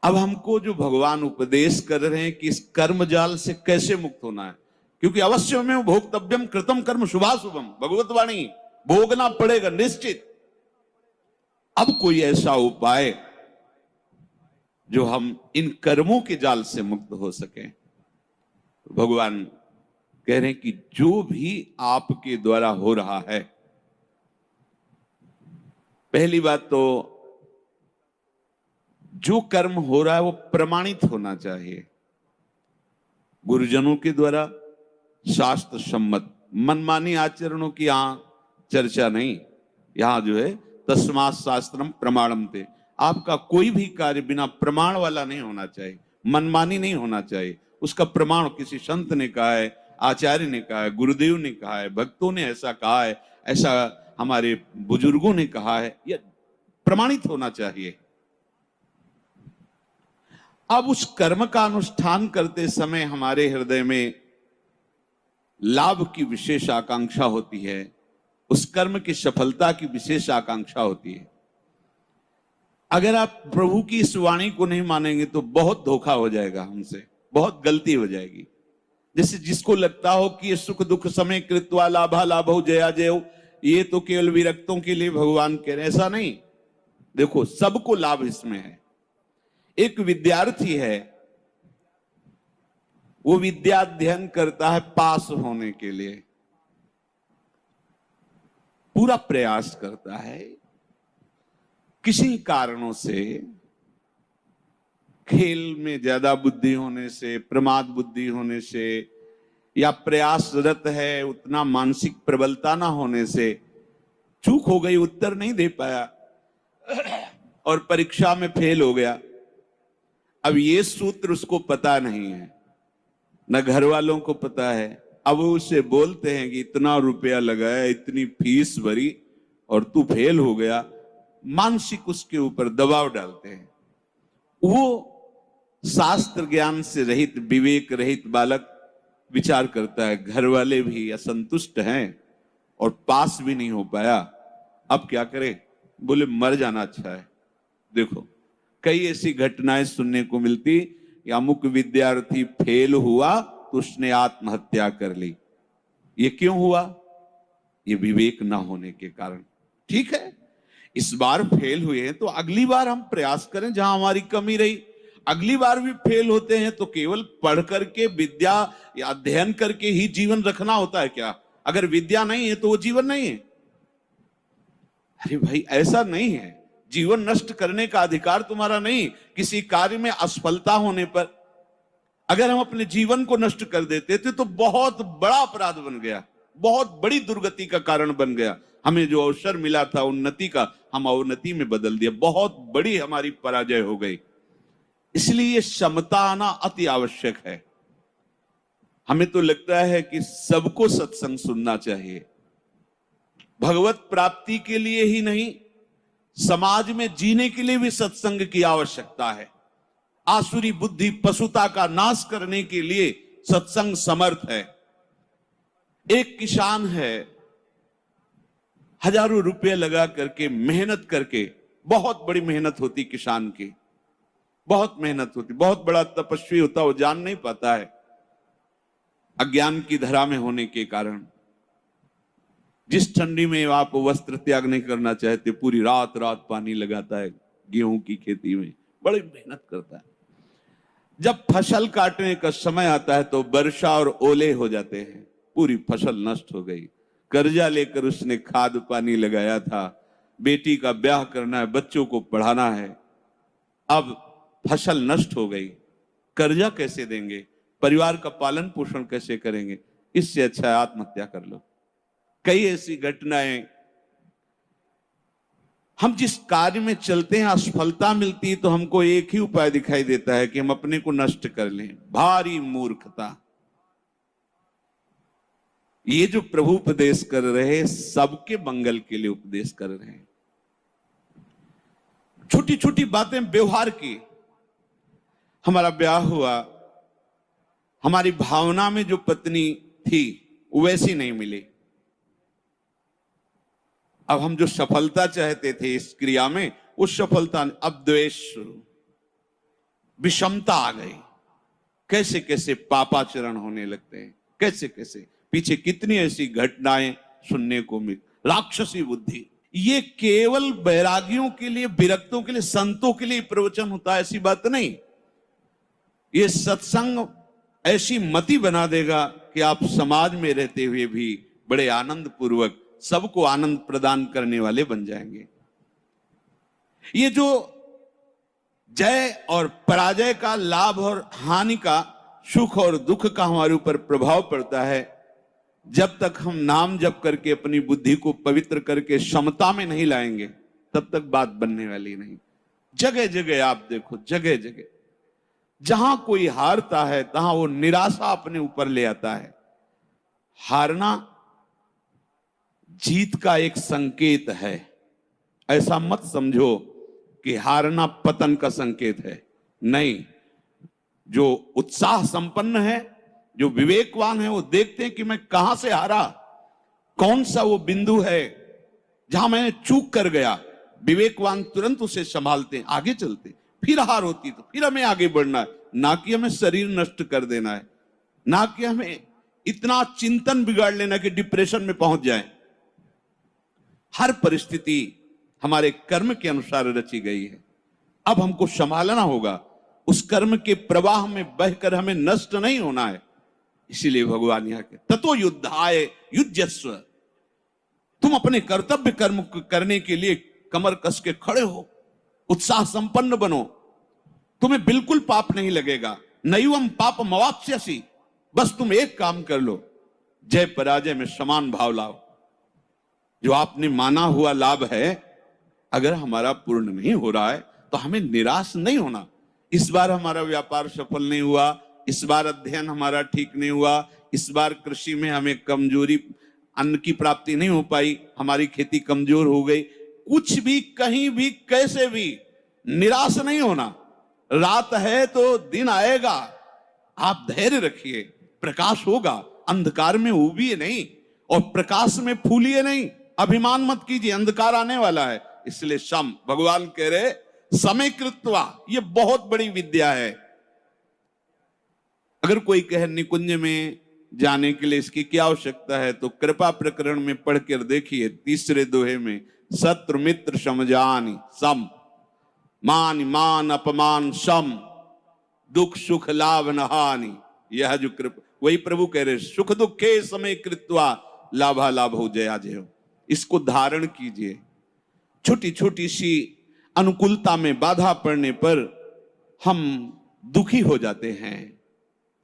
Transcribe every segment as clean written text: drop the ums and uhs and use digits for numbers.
अब हमको जो भगवान उपदेश कर रहे हैं कि इस कर्म जाल से कैसे मुक्त होना है, क्योंकि अवश्य में भोक्तव्यम कृतम कर्म शुभाशुभम, भगवत वाणी, भोगना पड़ेगा निश्चित। अब कोई ऐसा उपाय जो हम इन कर्मों के जाल से मुक्त हो सके। भगवान कह रहे हैं कि जो भी आपके द्वारा हो रहा है, पहली बात तो जो कर्म हो रहा है वो प्रमाणित होना चाहिए, गुरुजनों के द्वारा शास्त्र सम्मत। मनमानी आचरणों की यहां चर्चा नहीं, यहां जो है तस्मात् शास्त्रम प्रमाणम थे। आपका कोई भी कार्य बिना प्रमाण वाला नहीं होना चाहिए, मनमानी नहीं होना चाहिए। उसका प्रमाण किसी संत ने कहा है, आचार्य ने कहा है, गुरुदेव ने कहा है, भक्तों ने ऐसा कहा है, ऐसा हमारे बुजुर्गों ने कहा है, यह प्रमाणित होना चाहिए। अब उस कर्म का अनुष्ठान करते समय हमारे हृदय में लाभ की विशेष आकांक्षा होती है, उस कर्म की सफलता की विशेष आकांक्षा होती है। अगर आप प्रभु की इस वाणी को नहीं मानेंगे तो बहुत धोखा हो जाएगा हमसे, बहुत गलती हो जाएगी। जैसे जिसको लगता हो कि ये सुख दुख समय कृत्वा लाभा लाभो जया जयो, ये तो केवल विरक्तों के लिए भगवान कह रहे हैं, ऐसा नहीं। देखो सबको लाभ इसमें है। एक विद्यार्थी है, वो विद्या अध्ययन करता है पास होने के लिए, पूरा प्रयास करता है। किसी कारणों से, खेल में ज्यादा बुद्धि होने से, प्रमाद बुद्धि होने से, या प्रयासरत है उतना मानसिक प्रबलता ना होने से चूक हो गई, उत्तर नहीं दे पाया और परीक्षा में फेल हो गया। अब ये सूत्र उसको पता नहीं है, न घर वालों को पता है। अब उसे बोलते हैं कि इतना रुपया लगाया, इतनी फीस भरी और तू फेल हो गया, मानसिक उसके ऊपर दबाव डालते हैं। वो शास्त्र ज्ञान से रहित, विवेक रहित बालक विचार करता है, घर वाले भी असंतुष्ट हैं और पास भी नहीं हो पाया, अब क्या करे? बोले मर जाना अच्छा है। देखो कई ऐसी घटनाएं सुनने को मिलती कि अमुक विद्यार्थी फेल हुआ तो उसने आत्महत्या कर ली। ये क्यों हुआ? ये विवेक ना होने के कारण। ठीक है, इस बार फेल हुए हैं तो अगली बार हम प्रयास करें जहां हमारी कमी रही। अगली बार भी फेल होते हैं तो केवल पढ़ करके, विद्या या अध्ययन करके ही जीवन रखना होता है क्या? अगर विद्या नहीं है तो वो जीवन नहीं है। अरे भाई ऐसा नहीं है, जीवन नष्ट करने का अधिकार तुम्हारा नहीं। किसी कार्य में असफलता होने पर अगर हम अपने जीवन को नष्ट कर देते थे तो बहुत बड़ा अपराध बन गया, बहुत बड़ी दुर्गति का कारण बन गया। हमें जो अवसर मिला था उन्नति का, हम अवनति में बदल दिया, बहुत बड़ी हमारी पराजय हो गई। इसलिए समता आना अति आवश्यक है। हमें तो लगता है कि सबको सत्संग सुनना चाहिए, भगवत प्राप्ति के लिए ही नहीं, समाज में जीने के लिए भी सत्संग की आवश्यकता है। आसुरी बुद्धि पशुता का नाश करने के लिए सत्संग समर्थ है। एक किसान है, हजारों रुपए लगा करके, मेहनत करके, बहुत बड़ी मेहनत होती किसान की, बहुत मेहनत होती, बहुत बड़ा तपस्वी होता, वो जान नहीं पाता है अज्ञान की धरा में होने के कारण। जिस ठंडी में आप वस्त्र त्याग नहीं करना चाहते, पूरी रात रात पानी लगाता है गेहूं की खेती में, बड़ी मेहनत करता है। जब फसल काटने का समय आता है तो वर्षा और ओले हो जाते हैं, पूरी फसल नष्ट हो गई। कर्जा लेकर उसने खाद पानी लगाया था, बेटी का ब्याह करना है, बच्चों को पढ़ाना है, अब फसल नष्ट हो गई। कर्जा कैसे देंगे? परिवार का पालन पोषण कैसे करेंगे? इससे अच्छा है आत्महत्या कर लो। कई ऐसी घटनाएं, हम जिस कार्य में चलते हैं असफलता मिलती है तो हमको एक ही उपाय दिखाई देता है कि हम अपने को नष्ट कर लें। भारी मूर्खता। ये जो प्रभु उपदेश कर रहे हैं सबके मंगल के लिए उपदेश कर रहे हैं। छोटी छोटी बातें व्यवहार की, हमारा ब्याह हुआ, हमारी भावना में जो पत्नी थी वैसी नहीं मिली, अब हम जो सफलता चाहते थे इस क्रिया में, उस सफलता, अब द्वेष शुरू। विषमता आ गई, कैसे कैसे पापाचरण होने लगते हैं, कैसे कैसे पीछे कितनी ऐसी घटनाएं सुनने को मिल। राक्षसी बुद्धि, ये केवल बैरागियों के लिए, विरक्तों के लिए, संतों के लिए प्रवचन होता है ऐसी बात नहीं। ये सत्संग ऐसी मति बना देगा कि आप समाज में रहते हुए भी बड़े आनंद पूर्वक सबको आनंद प्रदान करने वाले बन जाएंगे। ये जो जय और पराजय का, लाभ और हानि का, सुख और दुख का हमारे ऊपर प्रभाव पड़ता है, जब तक हम नाम जप करके अपनी बुद्धि को पवित्र करके समता में नहीं लाएंगे तब तक बात बनने वाली नहीं। जगह जगह आप देखो, जगह जगह जहां कोई हारता है तहां वो निराशा अपने ऊपर ले आता है। हारना जीत का एक संकेत है, ऐसा मत समझो कि हारना पतन का संकेत है, नहीं। जो उत्साह संपन्न है, जो विवेकवान है, वो देखते हैं कि मैं कहां से हारा, कौन सा वो बिंदु है जहां मैंने चूक कर गया। विवेकवान तुरंत उसे संभालते हैं, आगे चलते। फिर हार होती तो फिर हमें आगे बढ़ना है, ना कि हमें शरीर नष्ट कर देना है, ना कि हमें इतना चिंतन बिगाड़ लेना कि डिप्रेशन में पहुंच जाए। हर परिस्थिति हमारे कर्म के अनुसार रची गई है। अब हमको संभालना होगा, उस कर्म के प्रवाह में बहकर हमें नष्ट नहीं होना है। इसीलिए भगवान यहाँ के ततो युद्धाय युज्यस्व, तुम अपने कर्तव्य कर्म करने के लिए कमर कस के खड़े हो, उत्साह संपन्न बनो, तुम्हें बिल्कुल पाप नहीं लगेगा। नैवम पाप मवाप्स्यसि, बस तुम एक काम कर लो, जय पराजय में समान भाव लाओ। जो आपने माना हुआ लाभ है, अगर हमारा पूर्ण नहीं हो रहा है तो हमें निराश नहीं होना। इस बार हमारा व्यापार सफल नहीं हुआ, इस बार अध्ययन हमारा ठीक नहीं हुआ, इस बार कृषि में हमें कमजोरी, अन्न की प्राप्ति नहीं हो पाई, हमारी खेती कमजोर हो गई, कुछ भी, कहीं भी, कैसे भी निराश नहीं होना। रात है तो दिन आएगा, आप धैर्य रखिए, प्रकाश होगा। अंधकार में उबिए नहीं और प्रकाश में फूलिए नहीं। अभिमान मत कीजिए, अंधकार आने वाला है। इसलिए सम, भगवान कह रहे समय कृत्वा, ये बहुत बड़ी विद्या है। अगर कोई कहे निकुंज में जाने के लिए इसकी क्या आवश्यकता है, तो कृपा प्रकरण में पढ़कर देखिए, तीसरे दोहे में, शत्रु मित्र समझानी सम, मान मान अपमान सम, दुख सुख लाभ न हानि। यह जो कृपा, वही प्रभु कह रहे, सुख दुखे समय कृत्वा लाभा लाभ हो जया जय। इसको धारण कीजिए। छोटी छोटी सी अनुकूलता में बाधा पड़ने पर हम दुखी हो जाते हैं,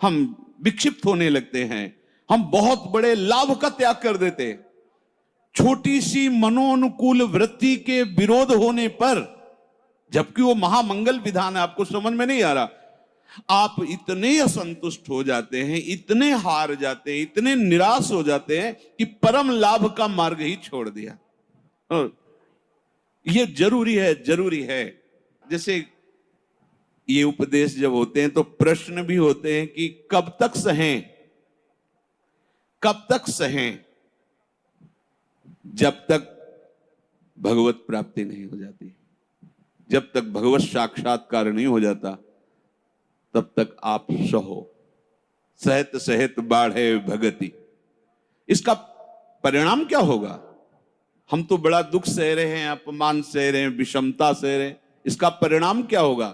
हम विक्षिप्त होने लगते हैं, हम बहुत बड़े लाभ का त्याग कर देते। छोटी सी मनोनुकूल वृत्ति के विरोध होने पर, जबकि वो महामंगल विधान है, आपको समझ में नहीं आ रहा, आप इतने असंतुष्ट हो जाते हैं, इतने हार जाते हैं, इतने निराश हो जाते हैं कि परम लाभ का मार्ग ही छोड़ दिया। और ये जरूरी है, जरूरी है। जैसे ये उपदेश जब होते हैं तो प्रश्न भी होते हैं कि कब तक सहें, कब तक सहें? जब तक भगवत प्राप्ति नहीं हो जाती, जब तक भगवत साक्षात्कार नहीं हो जाता, तब तक आप सहो। सहत सहत बाढ़े भगति। इसका परिणाम क्या होगा? हम तो बड़ा दुख सह रहे हैं, अपमान सह रहे हैं, विषमता सह रहे हैं, इसका परिणाम क्या होगा?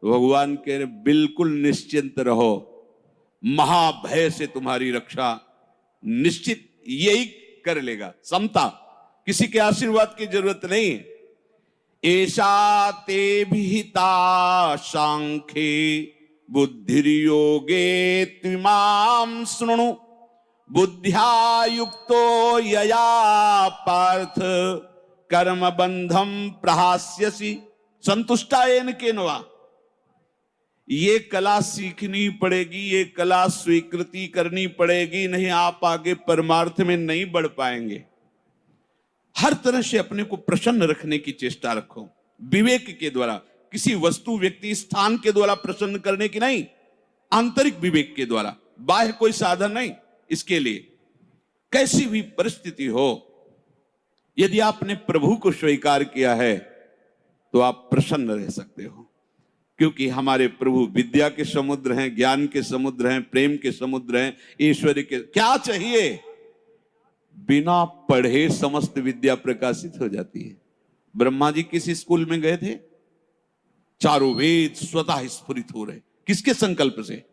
भगवान कह रहे बिल्कुल निश्चिंत रहो, महाभय से तुम्हारी रक्षा निश्चित यही कर लेगा। समता, किसी के आशीर्वाद की जरूरत नहीं। ऐसा ते विहिता सांख्ये बुद्धिर्योगे त्विमां शृणु, बुद्ध्या युक्तो यया पार्थ कर्म बंधम प्रहास्यसि संतुष्टायेन केनवा। ये कला सीखनी पड़ेगी, ये कला स्वीकृति करनी पड़ेगी, नहीं आप आगे परमार्थ में नहीं बढ़ पाएंगे। हर तरह से अपने को प्रसन्न रखने की चेष्टा रखो, विवेक के द्वारा, किसी वस्तु व्यक्ति स्थान के द्वारा प्रसन्न करने की नहीं, आंतरिक विवेक के द्वारा, बाह्य कोई साधन नहीं। इसके लिए कैसी भी परिस्थिति हो, यदि आपने प्रभु को स्वीकार किया है तो आप प्रसन्न रह सकते हो, क्योंकि हमारे प्रभु विद्या के समुद्र हैं, ज्ञान के समुद्र हैं, प्रेम के समुद्र हैं, ऐश्वर्य के। क्या चाहिए? बिना पढ़े समस्त विद्या प्रकाशित हो जाती है। ब्रह्मा जी किस स्कूल में गए थे? चारों वेद स्वतः स्फुरित हो रहे। किसके संकल्प से?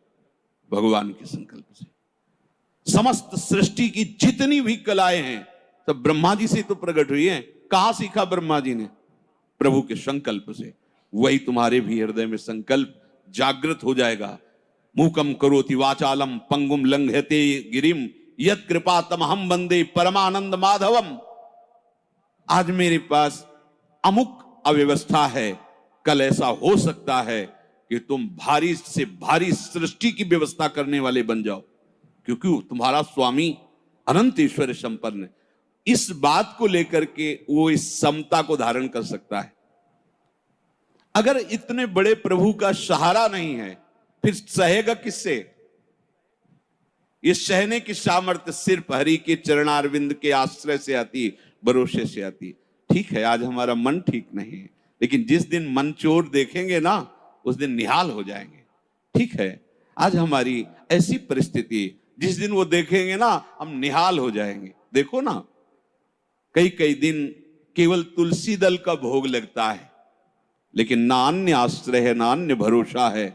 भगवान के संकल्प से। समस्त सृष्टि की जितनी भी कलाएं हैं सब ब्रह्मा जी से तो प्रकट हुई हैं। कहां सीखा ब्रह्मा जी ने? प्रभु के संकल्प से। वही तुम्हारे भी हृदय में संकल्प जागृत हो जाएगा। मूकम करोति वाचालम पंगुम लंघयते गिरिम यत् कृपा तमहम वंदे परमानंद माधवम। आज मेरे पास अमुक अव्यवस्था है, कल ऐसा हो सकता है कि तुम भारी से भारी सृष्टि की व्यवस्था करने वाले बन जाओ, क्योंकि तुम्हारा स्वामी अनंत ईश्वर संपन्न है। इस बात को लेकर के वो इस समता को धारण कर सकता है। अगर इतने बड़े प्रभु का सहारा नहीं है फिर सहेगा किससे? ये सहने की सामर्थ्य सिर्फ हरि के चरणारविंद के आश्रय से आती है, भरोसे से आती है। ठीक है, आज हमारा मन ठीक नहीं है, लेकिन जिस दिन मन चोर देखेंगे ना उस दिन निहाल हो जाएंगे। ठीक है, आज हमारी ऐसी परिस्थिति, जिस दिन वो देखेंगे ना हम निहाल हो जाएंगे। देखो ना, कई कई दिन केवल तुलसी दल का भोग लगता है, लेकिन ना अन्य आश्रय है, ना अन्य भरोसा है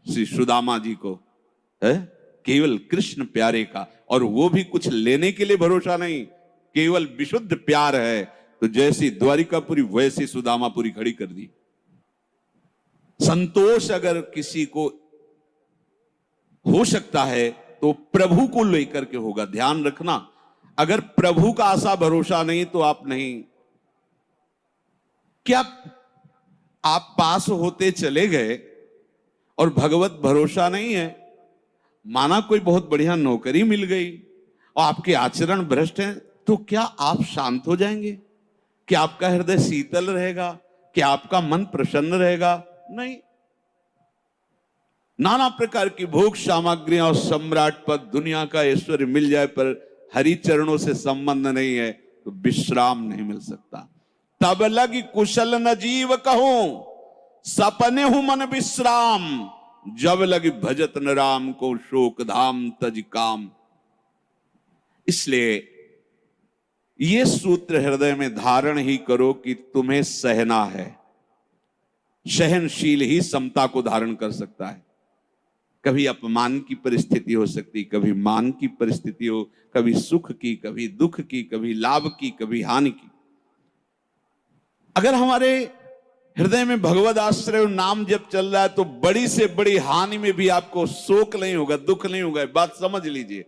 श्री सुदामा जी को, है केवल कृष्ण प्यारे का। और वो भी कुछ लेने के लिए भरोसा नहीं, केवल विशुद्ध प्यार है। तो जैसी द्वारिकापुरी वैसी सुदामापुरी खड़ी कर दी। संतोष अगर किसी को हो सकता है तो प्रभु को लेकर के होगा। ध्यान रखना, अगर प्रभु का आशा भरोसा नहीं तो आप नहीं। क्या आप पास होते चले गए और भगवत भरोसा नहीं है? माना कोई बहुत बढ़िया नौकरी मिल गई और आपके आचरण भ्रष्ट हैं, तो क्या आप शांत हो जाएंगे? क्या आपका हृदय शीतल रहेगा? क्या आपका मन प्रसन्न रहेगा? नहीं। नाना प्रकार की भोग सामग्रियां और सम्राट पद, दुनिया का ऐश्वर्य मिल जाए पर हरि चरणों से संबंध नहीं है तो विश्राम नहीं मिल सकता। तब लगी कुशल न जीव कहूं, सपने हूं मन विश्राम। जब लगी भजत न राम को, शोक धाम तज काम। इसलिए ये सूत्र हृदय में धारण ही करो कि तुम्हें सहना है। सहनशील ही समता को धारण कर सकता है। कभी अपमान की परिस्थिति हो सकती, कभी मान की परिस्थिति हो, कभी सुख की, कभी दुख की, कभी लाभ की, कभी हानि की। अगर हमारे हृदय में भगवद आश्रय नाम जब चल रहा है तो बड़ी से बड़ी हानि में भी आपको शोक नहीं होगा, दुख नहीं होगा। बात समझ लीजिए।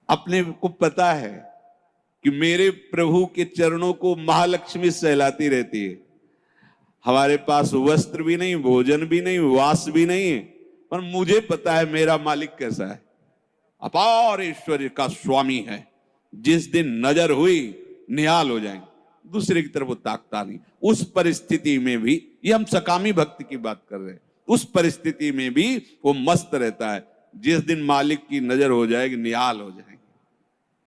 अपने को पता है कि मेरे प्रभु के चरणों को महालक्ष्मी सहलाती रहती है। हमारे पास वस्त्र भी नहीं, भोजन भी नहीं, वास भी नहीं है, पर मुझे पता है मेरा मालिक कैसा है। अपार ऐश्वर्य का स्वामी है। जिस दिन नजर हुई निहाल हो जाएंगे, दूसरे की तरफ वो ताकता नहीं। उस परिस्थिति में भी, ये हम सकामी भक्ति की बात कर रहे हैं, उस परिस्थिति में भी वो मस्त रहता है। जिस दिन मालिक की नजर हो जाएगी निहाल हो जाएंगे।